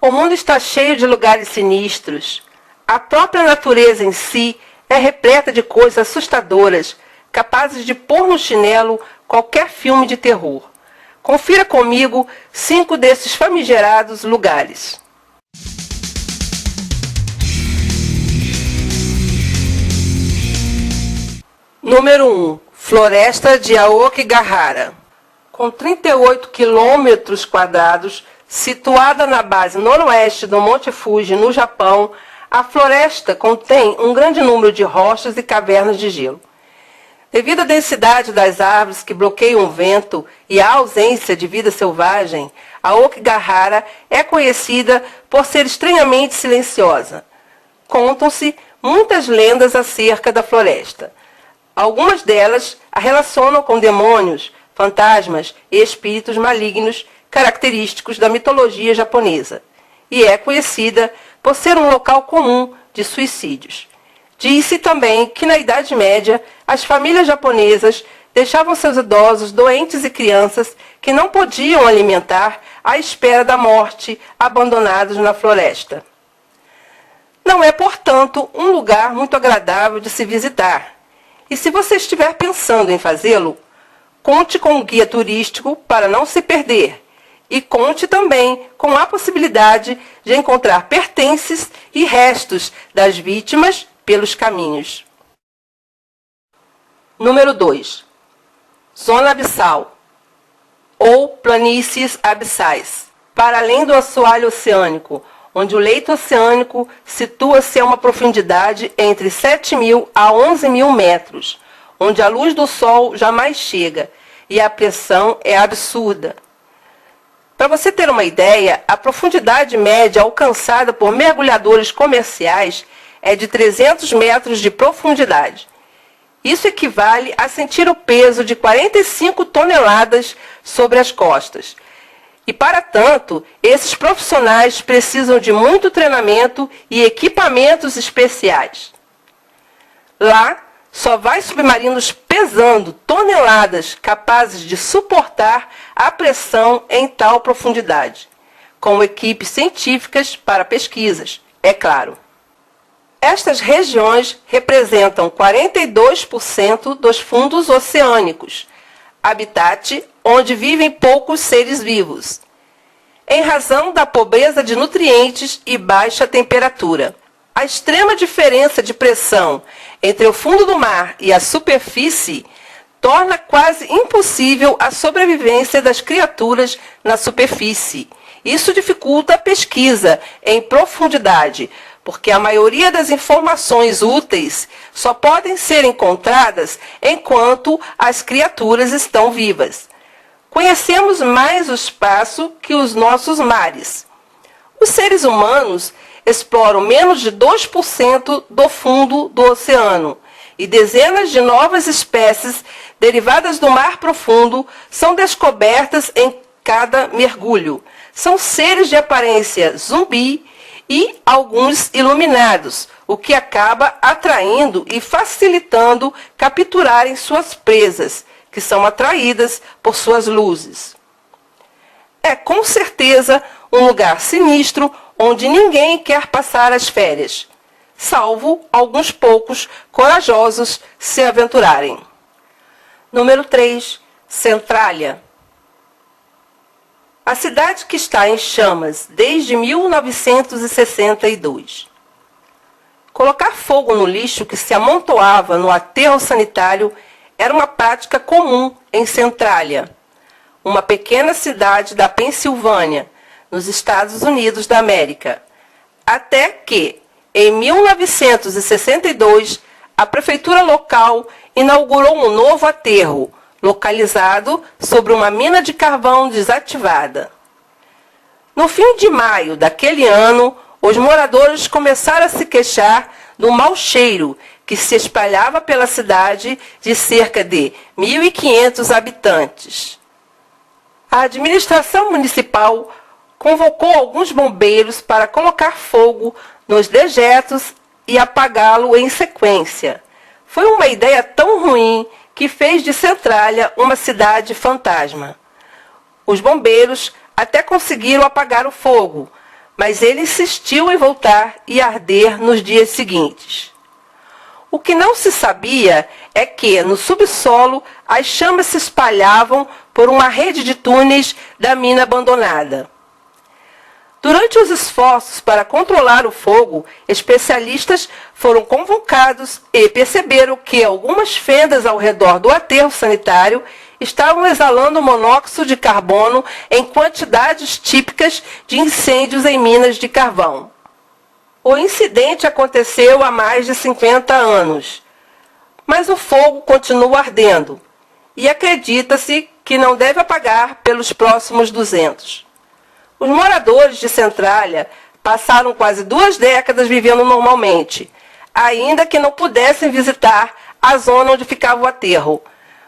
O mundo está cheio de lugares sinistros. A própria natureza em si é repleta de coisas assustadoras, capazes de pôr no chinelo qualquer filme de terror. Confira comigo 5 desses famigerados lugares. Número 1. Floresta de Aokigahara. Com 38 quilômetros quadrados, situada na base noroeste do Monte Fuji, no Japão, a floresta contém um grande número de rochas e cavernas de gelo. Devido à densidade das árvores que bloqueiam o vento e à ausência de vida selvagem, a Aokigahara é conhecida por ser estranhamente silenciosa. Contam-se muitas lendas acerca da floresta. Algumas delas a relacionam com demônios, fantasmas e espíritos malignos característicos da mitologia japonesa, e é conhecida por ser um local comum de suicídios. Diz-se também que na Idade Média as famílias japonesas deixavam seus idosos, doentes e crianças que não podiam alimentar à espera da morte, abandonados na floresta. Não é, portanto, um lugar muito agradável de se visitar. E se você estiver pensando em fazê-lo, conte com um guia turístico para não se perder. E conte também com a possibilidade de encontrar pertences e restos das vítimas pelos caminhos. Número 2. Zona abissal, ou planícies abissais, para além do assoalho oceânico, onde o leito oceânico situa-se a uma profundidade entre 7.000 a 11.000 metros, onde a luz do sol jamais chega e a pressão é absurda. Para você ter uma ideia, a profundidade média alcançada por mergulhadores comerciais é de 300 metros de profundidade. Isso equivale a sentir o peso de 45 toneladas sobre as costas. E, para tanto, esses profissionais precisam de muito treinamento e equipamentos especiais. Lá, só vai submarinos pesando toneladas capazes de suportar a pressão em tal profundidade, com equipes científicas para pesquisas, é claro. Estas regiões representam 42% dos fundos oceânicos, habitat onde vivem poucos seres vivos, em razão da pobreza de nutrientes e baixa temperatura. A extrema diferença de pressão entre o fundo do mar e a superfície torna quase impossível a sobrevivência das criaturas na superfície. Isso dificulta a pesquisa em profundidade, porque a maioria das informações úteis só podem ser encontradas enquanto as criaturas estão vivas. Conhecemos mais o espaço que os nossos mares. Os seres humanos exploram menos de 2% do fundo do oceano, e dezenas de novas espécies derivadas do mar profundo são descobertas em cada mergulho. São seres de aparência zumbi e alguns iluminados, o que acaba atraindo e facilitando capturarem suas presas, que são atraídas por suas luzes. É com certeza um lugar sinistro onde ninguém quer passar as férias, salvo alguns poucos corajosos se aventurarem. Número 3. Centralia. A cidade que está em chamas desde 1962. Colocar fogo no lixo que se amontoava no aterro sanitário era uma prática comum em Centralia, uma pequena cidade da Pensilvânia, nos Estados Unidos da América, até que, em 1962, a prefeitura local inaugurou um novo aterro, localizado sobre uma mina de carvão desativada. No fim de maio daquele ano, os moradores começaram a se queixar do mau cheiro que se espalhava pela cidade de cerca de 1.500 habitantes. A administração municipal convocou alguns bombeiros para colocar fogo nos dejetos e apagá-lo em sequência. Foi uma ideia tão ruim que fez de Centralia uma cidade fantasma. Os bombeiros até conseguiram apagar o fogo, mas ele insistiu em voltar e arder nos dias seguintes. O que não se sabia é que, no subsolo, as chamas se espalhavam por uma rede de túneis da mina abandonada. Durante os esforços para controlar o fogo, especialistas foram convocados e perceberam que algumas fendas ao redor do aterro sanitário estavam exalando monóxido de carbono em quantidades típicas de incêndios em minas de carvão. O incidente aconteceu há mais de 50 anos, mas o fogo continua ardendo e acredita-se que não deve apagar pelos próximos 200. Os moradores de Centralia passaram quase 2 décadas vivendo normalmente, ainda que não pudessem visitar a zona onde ficava o aterro.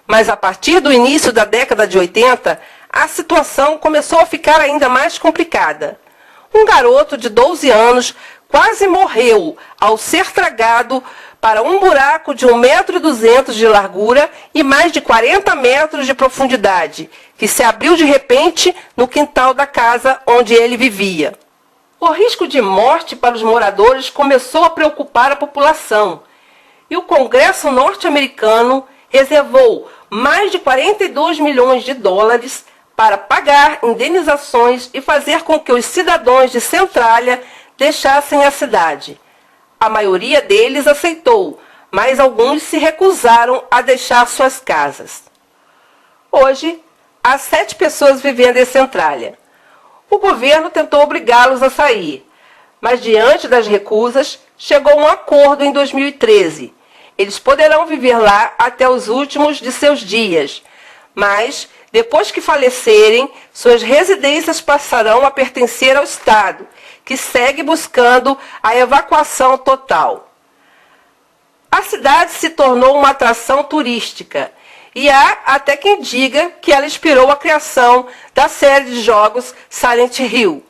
Mas a partir do início da década de 80, a situação começou a ficar ainda mais complicada. Um garoto de 12 anos quase morreu ao ser tragado para um buraco de 1,2 m de largura e mais de 40 metros de profundidade, que se abriu de repente no quintal da casa onde ele vivia. O risco de morte para os moradores começou a preocupar a população, e o Congresso norte-americano reservou mais de 42 milhões de dólares para pagar indenizações e fazer com que os cidadãos de Centralia deixassem a cidade. A maioria deles aceitou, mas alguns se recusaram a deixar suas casas. Hoje, há 7 pessoas vivendo em Centralia. O governo tentou obrigá-los a sair, mas diante das recusas, chegou a um acordo em 2013. Eles poderão viver lá até os últimos de seus dias, mas, depois que falecerem, suas residências passarão a pertencer ao Estado, que segue buscando a evacuação total. A cidade se tornou uma atração turística, e há até quem diga que ela inspirou a criação da série de jogos Silent Hill.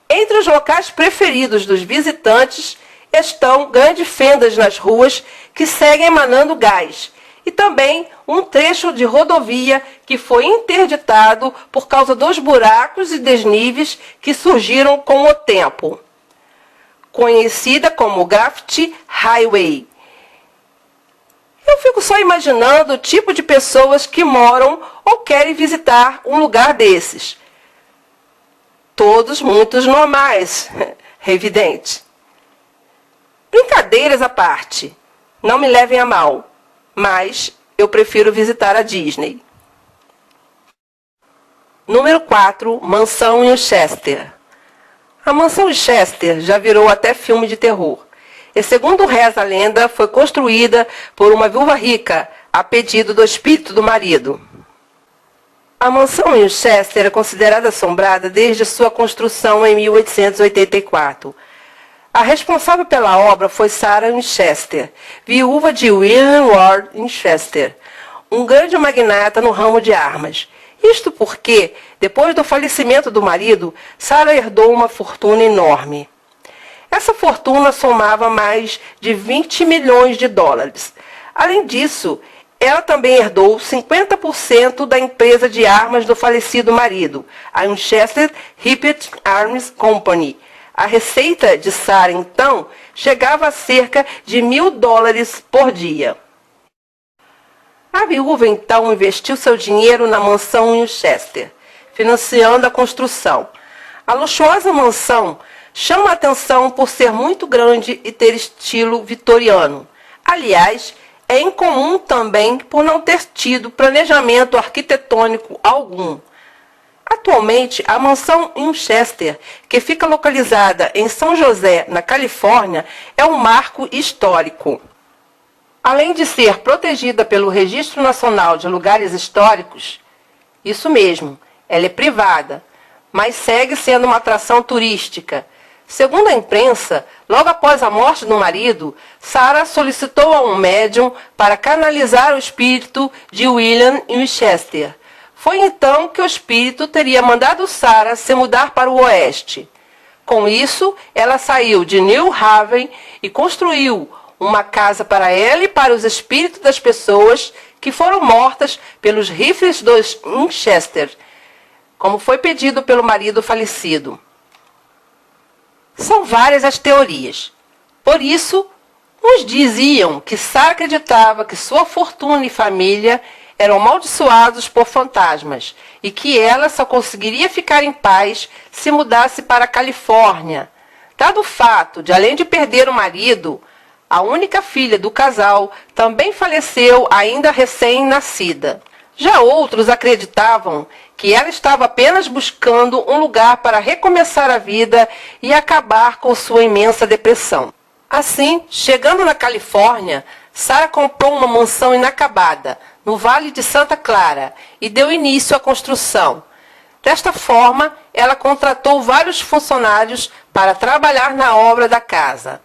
Entre os locais preferidos dos visitantes estão grandes fendas nas ruas que seguem emanando gás, e também um trecho de rodovia que foi interditado por causa dos buracos e desníveis que surgiram com o tempo, conhecida como Graffiti Highway. Eu fico só imaginando o tipo de pessoas que moram ou querem visitar um lugar desses. Todos muito normais, é evidente. Brincadeiras à parte, não me levem a mal, mas eu prefiro visitar a Disney. Número 4, Mansão Winchester. A Mansão Winchester já virou até filme de terror. E segundo reza a lenda, foi construída por uma viúva rica, a pedido do espírito do marido. A Mansão Winchester é considerada assombrada desde sua construção em 1884. A responsável pela obra foi Sarah Winchester, viúva de William Ward Winchester, um grande magnata no ramo de armas. Isto porque, depois do falecimento do marido, Sarah herdou uma fortuna enorme. Essa fortuna somava mais de 20 milhões de dólares. Além disso, ela também herdou 50% da empresa de armas do falecido marido, a Winchester Ripped Arms Company. A receita de Sarah, então, chegava a cerca de $1.000 por dia. A viúva, então, investiu seu dinheiro na mansão Winchester, financiando a construção. A luxuosa mansão chama a atenção por ser muito grande e ter estilo vitoriano. Aliás, é incomum também por não ter tido planejamento arquitetônico algum. Atualmente, a mansão Winchester, que fica localizada em São José, na Califórnia, é um marco histórico. Além de ser protegida pelo Registro Nacional de Lugares Históricos, isso mesmo, ela é privada, mas segue sendo uma atração turística. Segundo a imprensa, logo após a morte do marido, Sarah solicitou a um médium para canalizar o espírito de William Winchester. Foi então que o espírito teria mandado Sarah se mudar para o oeste. Com isso, ela saiu de New Haven e construiu uma casa para ela e para os espíritos das pessoas que foram mortas pelos rifles dos Winchester, como foi pedido pelo marido falecido. São várias as teorias. Por isso, uns diziam que Sara acreditava que sua fortuna e família eram amaldiçoados por fantasmas e que ela só conseguiria ficar em paz se mudasse para a Califórnia, dado o fato de, além de perder o marido, a única filha do casal também faleceu ainda recém-nascida. Já outros acreditavam que ela estava apenas buscando um lugar para recomeçar a vida e acabar com sua imensa depressão. Assim, chegando na Califórnia, Sara comprou uma mansão inacabada, no Vale de Santa Clara, e deu início à construção. Desta forma, ela contratou vários funcionários para trabalhar na obra da casa.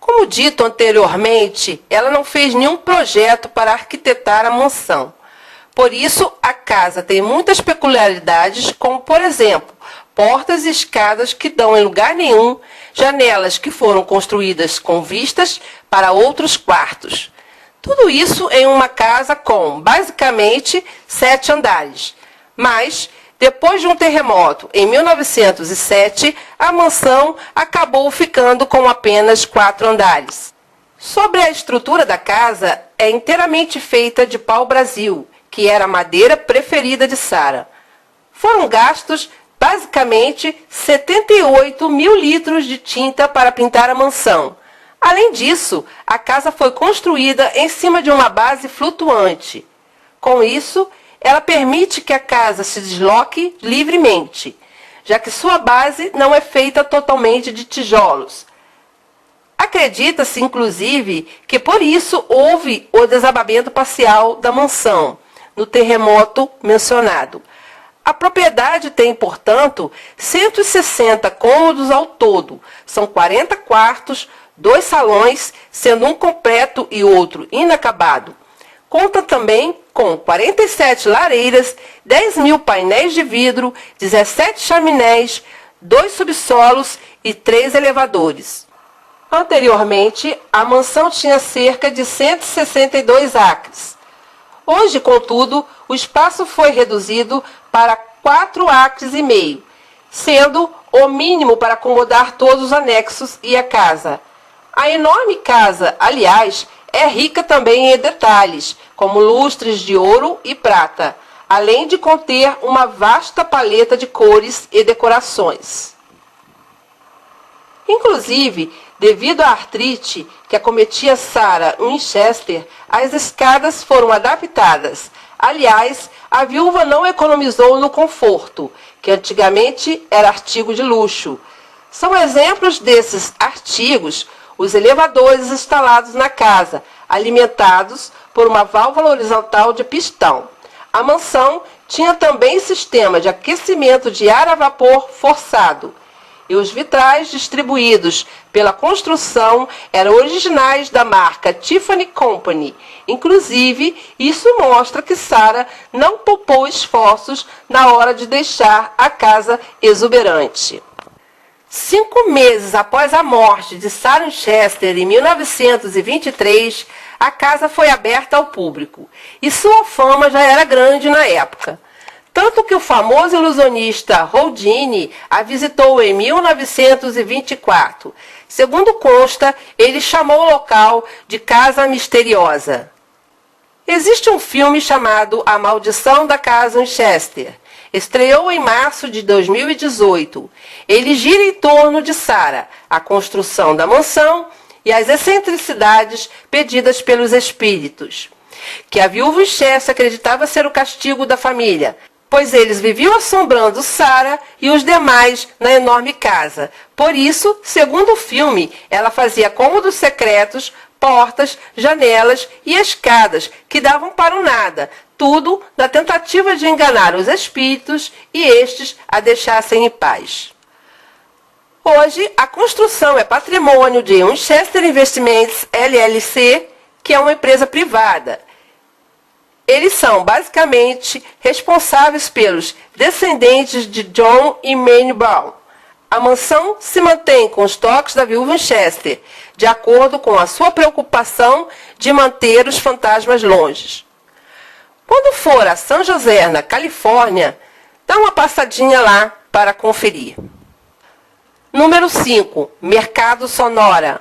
Como dito anteriormente, ela não fez nenhum projeto para arquitetar a mansão. Por isso, a casa tem muitas peculiaridades, como, por exemplo, portas e escadas que dão em lugar nenhum, janelas que foram construídas com vistas para outros quartos. Tudo isso em uma casa com, basicamente, 7 andares. Mas, depois de um terremoto em 1907, a mansão acabou ficando com apenas 4 andares. Sobre a estrutura da casa, é inteiramente feita de pau-brasil, que era a madeira preferida de Sara. Foram gastos, basicamente, 78 mil litros de tinta para pintar a mansão. Além disso, a casa foi construída em cima de uma base flutuante. Com isso, ela permite que a casa se desloque livremente, já que sua base não é feita totalmente de tijolos. Acredita-se, inclusive, que por isso houve o desabamento parcial da mansão, no terremoto mencionado. A propriedade tem, portanto, 160 cômodos ao todo. São 40 quartos, 2 salões, sendo um completo e outro inacabado. Conta também com 47 lareiras, 10 mil painéis de vidro, 17 chaminés, 2 subsolos e 3 elevadores. Anteriormente, a mansão tinha cerca de 162 acres. Hoje, contudo, o espaço foi reduzido para 4,5 acres, sendo o mínimo para acomodar todos os anexos e a casa. A enorme casa, aliás, é rica também em detalhes, como lustres de ouro e prata, além de conter uma vasta paleta de cores e decorações. Inclusive, devido à artrite que acometia Sara Winchester, as escadas foram adaptadas. Aliás, a viúva não economizou no conforto, que antigamente era artigo de luxo. São exemplos desses artigos os elevadores instalados na casa, alimentados por uma válvula horizontal de pistão. A mansão tinha também sistema de aquecimento de ar a vapor forçado, e os vitrais distribuídos pela construção eram originais da marca Tiffany Company. Inclusive, isso mostra que Sara não poupou esforços na hora de deixar a casa exuberante. 5 meses após a morte de Sara Winchester, em 1923, a casa foi aberta ao público, e sua fama já era grande na época. Tanto que o famoso ilusionista Houdini a visitou em 1924. Segundo consta, ele chamou o local de Casa Misteriosa. Existe um filme chamado A Maldição da Casa Winchester. Estreou em março de 2018. Ele gira em torno de Sara, a construção da mansão e as excentricidades pedidas pelos espíritos, que a viúva Winchester acreditava ser o castigo da família, pois eles viviam assombrando Sara e os demais na enorme casa. Por isso, segundo o filme, ela fazia cômodos secretos, portas, janelas e escadas que davam para o nada, tudo na tentativa de enganar os espíritos e estes a deixassem em paz. Hoje, a construção é patrimônio de Winchester Investments LLC, que é uma empresa privada. Eles são, basicamente, responsáveis pelos descendentes de John e Mary Brown. A mansão se mantém com os toques da viúva Winchester, de acordo com a sua preocupação de manter os fantasmas longe. Quando for a San José, na Califórnia, dá uma passadinha lá para conferir. Número 5. Mercado Sonora.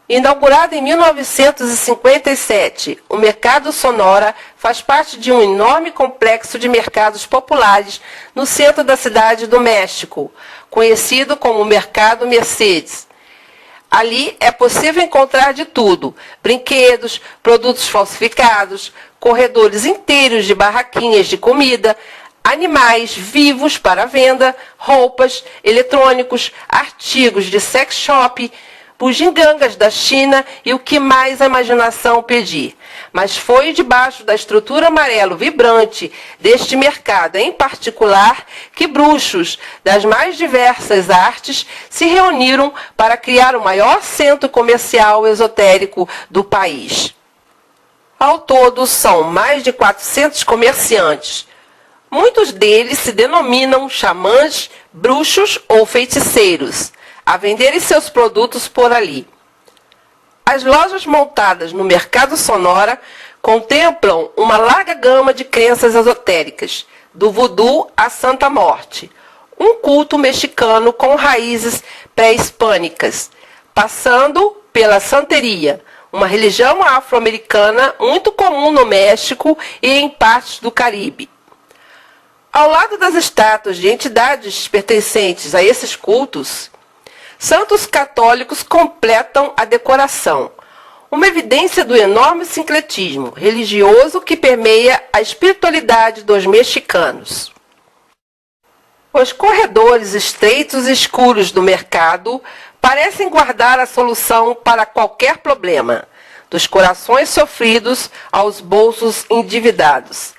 Inaugurado em 1957, o Mercado Sonora faz parte de um enorme complexo de mercados populares no centro da cidade do México, conhecido como Mercado Mercedes. Ali é possível encontrar de tudo: brinquedos, produtos falsificados, corredores inteiros de barraquinhas de comida, animais vivos para venda, roupas, eletrônicos, artigos de sex shop, bugigangas da China e o que mais a imaginação pedir. Mas foi debaixo da estrutura amarelo vibrante deste mercado em particular que bruxos das mais diversas artes se reuniram para criar o maior centro comercial esotérico do país. Ao todo, são mais de 400 comerciantes. Muitos deles se denominam xamãs, bruxos ou feiticeiros, a venderem seus produtos por ali. As lojas montadas no Mercado Sonora contemplam uma larga gama de crenças esotéricas, do voodoo à Santa Morte, um culto mexicano com raízes pré-hispânicas, passando pela santeria, uma religião afro-americana muito comum no México e em partes do Caribe. Ao lado das estátuas de entidades pertencentes a esses cultos, santos católicos completam a decoração, uma evidência do enorme sincretismo religioso que permeia a espiritualidade dos mexicanos. Os corredores estreitos e escuros do mercado parecem guardar a solução para qualquer problema, dos corações sofridos aos bolsos endividados.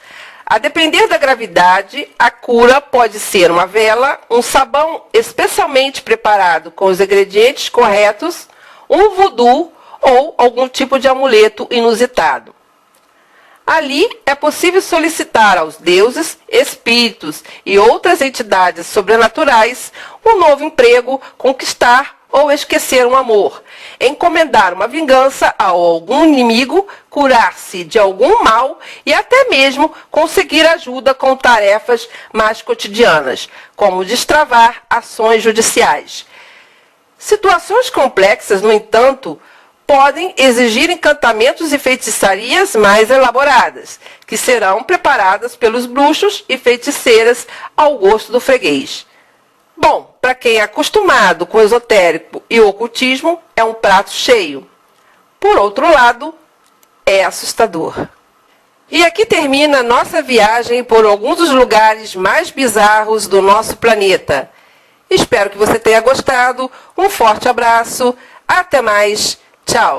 A depender da gravidade, a cura pode ser uma vela, um sabão especialmente preparado com os ingredientes corretos, um voodoo ou algum tipo de amuleto inusitado. Ali é possível solicitar aos deuses, espíritos e outras entidades sobrenaturais um novo emprego, conquistar ou esquecer um amor, encomendar uma vingança a algum inimigo, curar-se de algum mal e até mesmo conseguir ajuda com tarefas mais cotidianas, como destravar ações judiciais. Situações complexas, no entanto, podem exigir encantamentos e feitiçarias mais elaboradas, que serão preparadas pelos bruxos e feiticeiras ao gosto do freguês. Bom, para quem é acostumado com o esotérico e o ocultismo, é um prato cheio. Por outro lado, é assustador. E aqui termina nossa viagem por alguns dos lugares mais bizarros do nosso planeta. Espero que você tenha gostado. Um forte abraço. Até mais. Tchau.